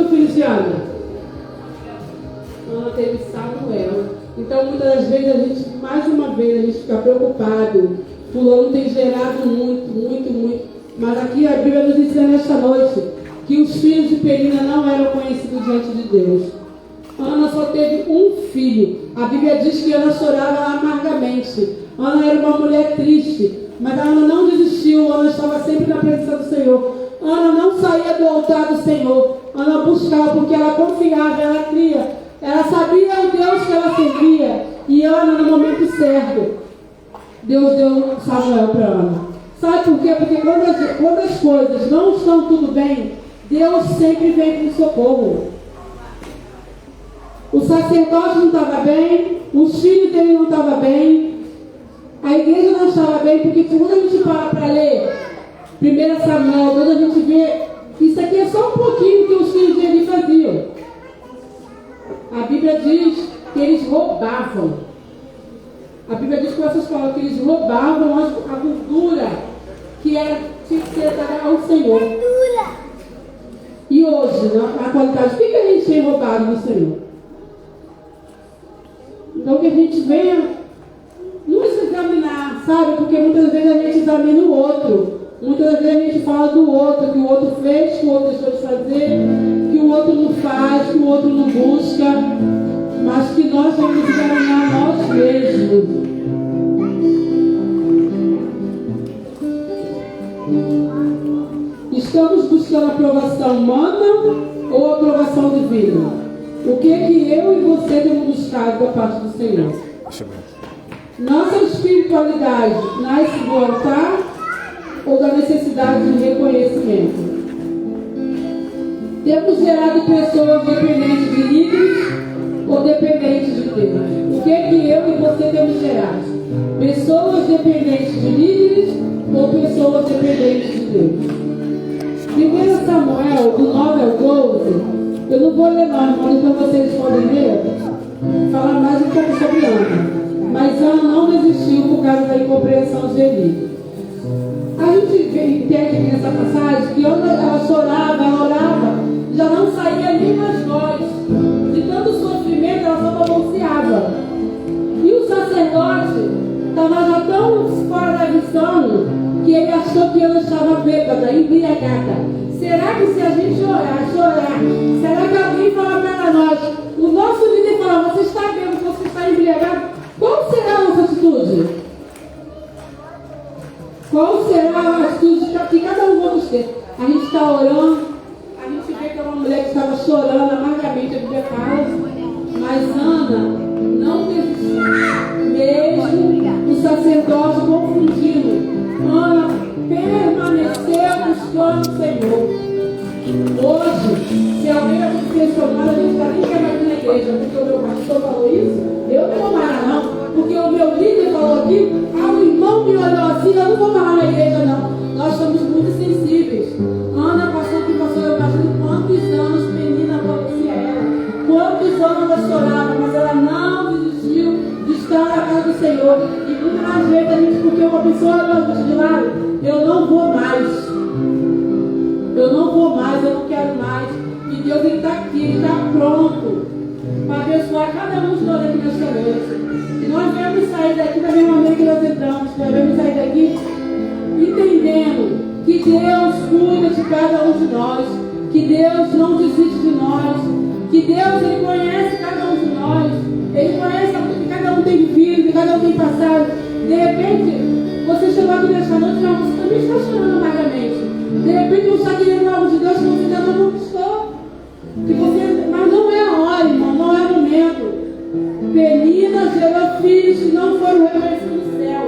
filhos de Ana? Ana teve Samuel. Então, muitas das vezes, a gente, mais uma vez, a gente fica preocupado. Fulano tem gerado muito. Mas aqui a Bíblia nos ensina nesta noite que os filhos de Penina não eram conhecidos diante de Deus. Ana só teve um filho. A Bíblia diz que Ana chorava amargamente. Ana era uma mulher triste. Mas Ana não desistiu. Ana estava sempre na presença do Senhor. Ana não saía do altar do Senhor. Ana buscava porque ela confiava, ela cria. Ela sabia o Deus que ela servia. E Ana, no momento certo, Deus deu Samuel para Ana. Sabe por quê? Porque quando as coisas não estão tudo bem, Deus sempre vem com socorro. O sacerdote não estava bem, os filhos dele não estavam bem, a igreja não estava bem, porque quando a gente para ler 1 Samuel, quando a gente vê, isso aqui é só um pouquinho que os filhos dele faziam. A Bíblia diz que eles roubavam. A Bíblia diz com essas palavras que eles roubavam a gordura que tinha que ser dada ao Senhor. E hoje, na qualidade, o que a gente tem roubado do Senhor? Então que a gente venha nos examinar, sabe? Porque muitas vezes a gente examina o outro. Muitas vezes a gente fala do outro, que o outro fez, que o outro deixou de fazer, que o outro não faz, que o outro não busca, mas que nós temos que examinar nós mesmos. Estamos buscando aprovação humana ou aprovação divina? O que eu e você temos buscado da parte do Senhor? Nossa espiritualidade nasce do altar ou da necessidade de reconhecimento? Temos gerado pessoas dependentes de líderes ou dependentes de Deus? O que eu e você temos gerado? Pessoas dependentes de líderes ou pessoas dependentes de Deus? 1 Samuel, do 9 ao 12, eu não vou ler não, irmãos, então vocês podem ler, falar mais um pouco sobre Ana. Mas Ana não desistiu por causa da incompreensão de Eli. A gente entende aqui nessa passagem que Ana, ela chorava, ela orava, já não saía nem mais voz. De tanto sofrimento, ela só balanceava. E o sacerdote estava já tão fora da visão que ele achou que Ana estava bêbada, embriagada. Será que se a gente chorar, será que alguém falar para nós, o nosso líder falar, você está bêbado, você está embriagado, qual será a nossa atitude? Qual será a atitude que cada um vamos ter? A gente está orando, a gente vê que é uma mulher que estava chorando amargamente, a Bíblia fala, mas Ana não desistiu, mesmo o sacerdote confundindo. Ana permaneceu buscando o Senhor. Hoje, se alguém vai questionar, a gente está nem querendo na igreja, porque o meu pastor falou isso, eu não vou parar não, porque o meu líder falou aqui, o irmão me olhou assim, eu não vou parar na igreja não. Nós somos muito sensíveis. Ana passou, eu imagino quantos anos menina parecia ela, quantos anos ela chorava, mas ela não desistiu de estar na casa do Senhor. E muitas vezes a gente, porque uma pessoa olha de lado, eu não vou mais, eu não quero mais. E Deus está aqui, Ele está pronto para abençoar cada um de nós aqui nesta noite. E nós devemos sair daqui da mesma maneira que nós entramos, nós devemos sair daqui entendendo que Deus cuida de cada um de nós, que Deus não desiste de nós, que Deus Ele conhece cada um de nós, Ele conhece o que cada um tem vivido, o que cada um tem passado. De repente, você chegou aqui nesta noite, mas você também está chorando amargamente. De repente, você está querendo algo de Deus que você ainda não conquistou. Mas não é a hora, irmão, não é o momento. Penina gerou filhos que não foram reconhecidos no céu.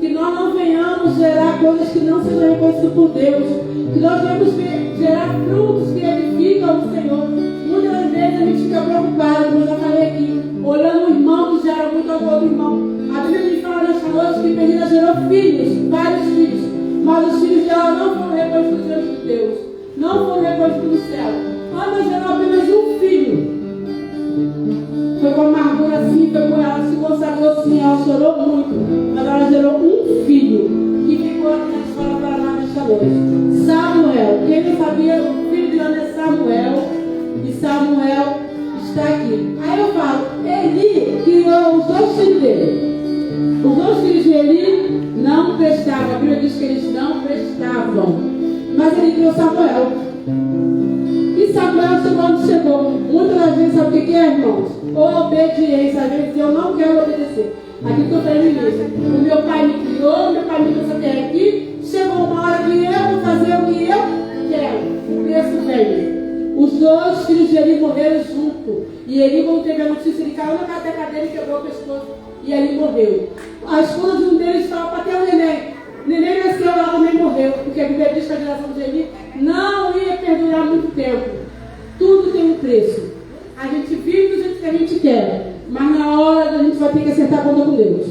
Que nós não venhamos gerar coisas que não sejam reconhecidas por Deus. Que nós venhamos gerar frutos que edificam o Senhor. Muitas vezes a gente fica preocupado, como eu já falei aqui, olhando o irmão que gera muito ao outro irmão. A Bíblia me fala nesta noite que Penina gerou filhos, vários filhos. Mas os filhos dela não foram reconhecidos diante de Deus. Não foram reconhecidos no céu. Ana gerou apenas um filho. Foi com amargura assim, foi com ela, se consagrou assim, ela chorou muito. Mas ela gerou um filho que ficou aqui na escola Paraná nesta noite. Samuel. Quem não sabia, o filho de Ana é Samuel. dois filhos dele. Os dois filhos de Eli não prestavam. A Bíblia diz que eles não prestavam. Mas ele criou Samuel. E Samuel chegou onde chegou. Muitas das vezes, sabe o que é, irmãos? Obediência. Às vezes eu não quero obedecer. Aqui que eu falei no início. O meu pai me criou, meu pai me trouxe até aqui. Chegou uma hora que eu vou fazer o que eu quero. O preço veio. Os dois filhos de Eli morreram junto. E Eli, quando teve a notícia, ele caiu na cadeira e quebrou o pescoço. E Eli morreu. A esposa de um deles estava para ter o neném. O neném nasceu, ela também morreu. Porque a Bíblia diz que a geração de Eli não ia perdurar muito tempo. Tudo tem um preço. A gente vive do jeito que a gente quer. Mas na hora a gente vai ter que acertar a conta com Deus.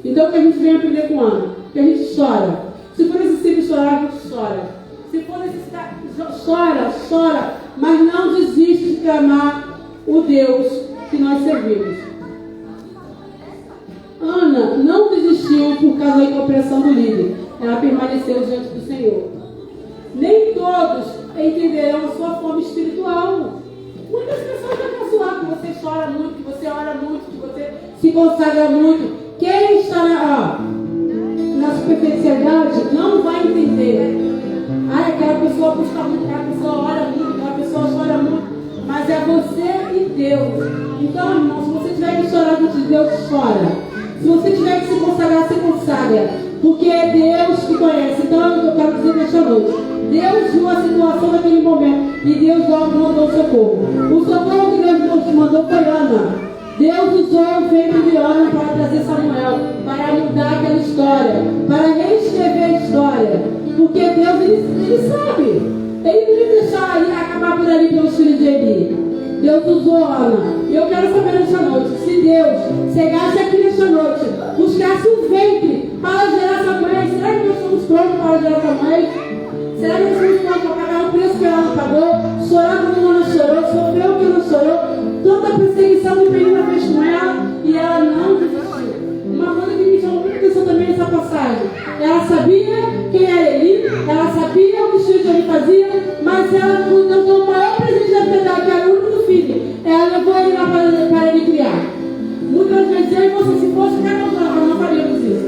Então o que a gente vem aprender com Ana? Que a gente chora. Se for necessário chorar, a gente chora. Se for necessário, chora. Mas não desiste de clamar o Deus que nós servimos. Ana não desistiu por causa da incompreensão do líder. Ela permaneceu diante do Senhor. Nem todos entenderão a sua fome espiritual. Muitas pessoas vão caçoar que você chora muito, que você ora muito, que você se consagra muito. Quem está na superficialidade não vai entender. Aquela pessoa custa muito, aquela pessoa ora muito, aquela pessoa chora muito. Mas é você e Deus. Então, irmão, se você tiver que chorar diante de Deus, chora. Se você tiver que se consagrar, se consagra. Porque é Deus que conhece. Então, eu quero dizer nesta noite. Deus viu a situação naquele momento. E Deus mandou o socorro. O socorro que Deus mandou foi Ana. Deus usou o ventre de Ana para trazer Samuel. Para mudar aquela história. Para reescrever a história. Porque Deus, ele sabe. Ele não ia deixar ali, acabar por ali pelos filhos de Eli. Deus usou Ana. E eu quero saber nesta noite, se Deus chegasse aqui nesta noite, buscasse um ventre para gerar Samuel, será que nós somos prontos para gerar Samuel? Será que nós somos prontos para pagar o preço que ela pagou? Chorar como ela chorou, sofreu o que ela chorou, tanta perseguição que o menino fez com ela e ela não desistiu. Uma coisa que me chamou muita atenção também nessa passagem, ela sabia quem era Eli, ela sabia o que os filhos de Eli faziam, mas ela não deu o maior presente da vida, que era o único filho. Ela levou ele lá para ele criar. Muitas vezes eu e você, se fosse, não faríamos isso.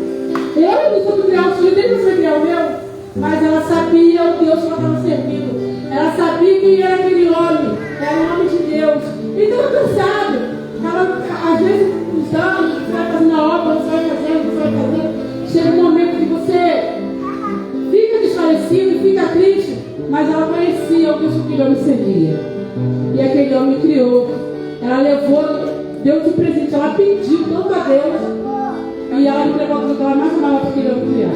Eu não sou criar o filho dele, você criar o meu, mas ela sabia o Deus que ela estava servindo. Ela sabia quem era aquele homem, era o homem de Deus. Então eu cansado, às vezes os anos, você vai fazendo a obra, você vai fazendo, chega um momento que você fica desfalecido e fica triste, mas ela conhecia o que aquele homem servia. E aquele homem criou. Ela levou, deu de presente, ela pediu tanto a Deus. E ela entregou aquilo que ela mais amava para aquele homem criar.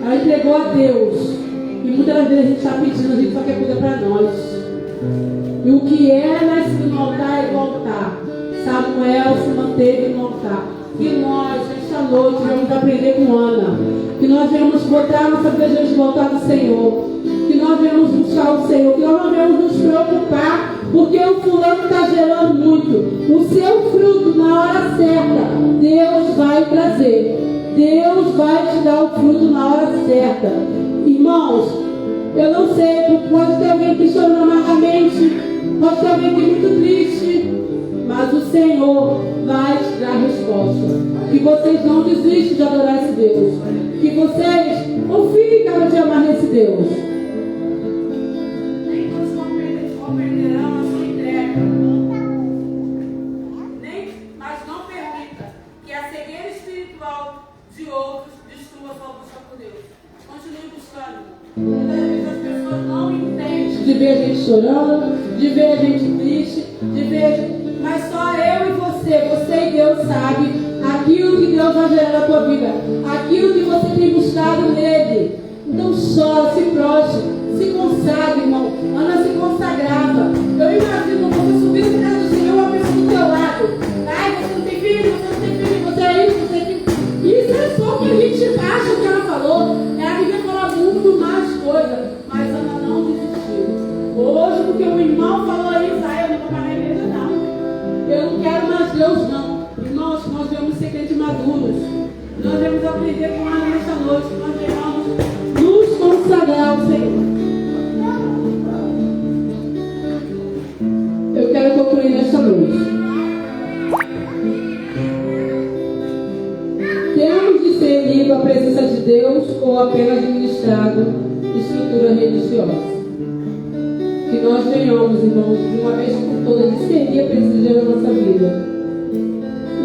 Ela entregou a Deus. E muitas das vezes a gente está pedindo, a gente só quer cuidar para nós. E o que é nascido no altar é igual ao altar. Samuel se manteve no altar. E nós, nesta noite, vamos aprender com Ana. Que nós vamos botar nossa desejo de voltar do Senhor. Que nós venhamos buscar o Senhor. Que nós não venhamos nos preocupar. Porque o fulano está gerando muito. O seu fruto, na hora certa, Deus vai trazer. Deus vai te dar o fruto na hora certa. Irmãos, eu não sei, pode ter alguém que chorando amargamente, pode ter alguém que é muito triste, mas o Senhor vai te dar a resposta. Que vocês não desistam de adorar esse Deus. Que vocês confiem cada dia mais nesse Deus. Nem todos compreenderão a sua entrega. Mas não permita que a cegueira espiritual de outros destrua sua busca por Deus. Continue buscando. Muitas vezes as pessoas não entendem de ver a gente chorando, de ver a gente triste, de ver. Mas só eu e você e Deus sabe aquilo que Deus vai gerar na tua vida, aquilo que você tem buscado nele. Então chora, se prostre, se consagre, irmão. Ana se consagrava. Eu imagino você subindo na casa do Senhor, uma pessoa do teu lado. Ai, você não tem filho, você é isso, você é aquilo. Isso é só o que a gente acha que ela falou. Ela devia falar muito mais coisa, mas Ana não desistiu. Hoje, porque o irmão falou isso, eu não vou para a igreja, não. Eu não quero mais Deus, não. Irmãos, nós devemos ser crentes maduros. Nós devemos aprender com ela nesta noite. Nós devemos nos consagrar ao Senhor. religiosas. Que nós venhamos, irmãos, de uma vez por todas, discernir a precisão da nossa vida.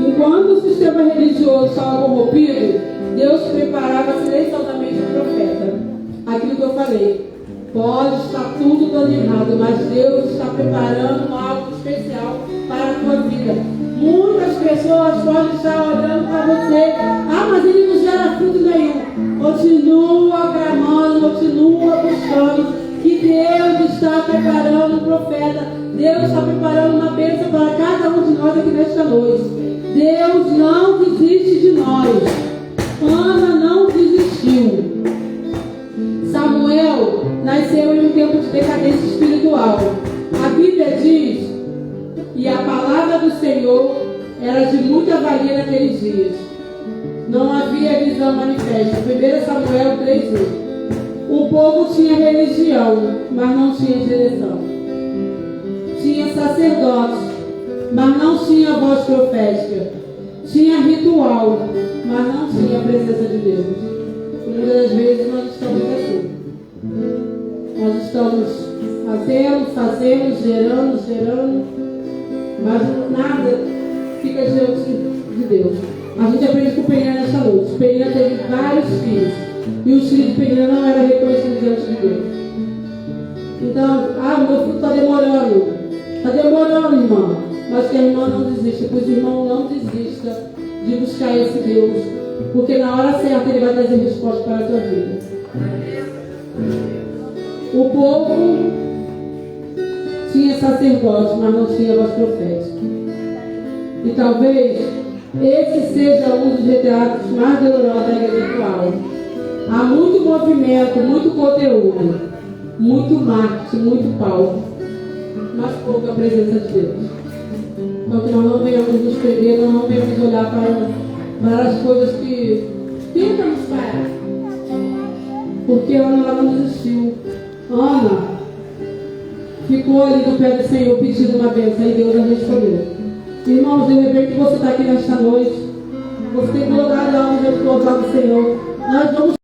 Enquanto o sistema religioso estava corrompido, Deus preparava silenciosamente o profeta. Aquilo que eu falei. Pode estar tudo dando errado, mas Deus está preparando algo especial para a tua vida. Muitas pessoas podem estar olhando para você. Ah, mas ele não gera fruto nenhum. Continua clamando, continua buscando. Que Deus está preparando um profeta. Deus está preparando uma bênção para cada um de nós aqui nesta noite. Deus não desiste de nós. Ana não desistiu. Samuel nasceu em um tempo de decadência espiritual. A Bíblia diz, e a palavra do Senhor era de muita valia naqueles dias. Não havia visão manifesta. 1 Samuel 3:1. O povo tinha religião, mas não tinha direção. Tinha sacerdotes, mas não tinha voz profética. Tinha ritual, mas não tinha a presença de Deus. Muitas das vezes nós estamos assim. Nós estamos fazendo, gerando, mas nada fica diante de Deus. A gente aprende com Penina nessa noite. Penina teve vários filhos. E os filhos de Penina não eram reconhecidos diante de Deus. Então, meu filho está demorando. Está demorando, irmã. Mas que a irmã não desista. Que os irmãos não desistam de buscar esse Deus. Porque na hora certa Ele vai trazer resposta para a tua vida. O povo tinha sacerdote, mas não tinha voz profética. E talvez esse seja um dos retratos mais dolorosos da igreja atual. Há muito movimento, muito conteúdo, muito marketing, muito palco, mas pouca presença de Deus. Então que nós não venhamos nos perder, nós não venhamos olhar para as coisas que tentam nos parar. Porque Ana não desistiu. Ana ficou ali no pé do Senhor pedindo uma bênção e Deus a respondeu. Irmãos, de repente você está aqui nesta noite, você tem colocado algo diante do altar do Senhor. Nós vamos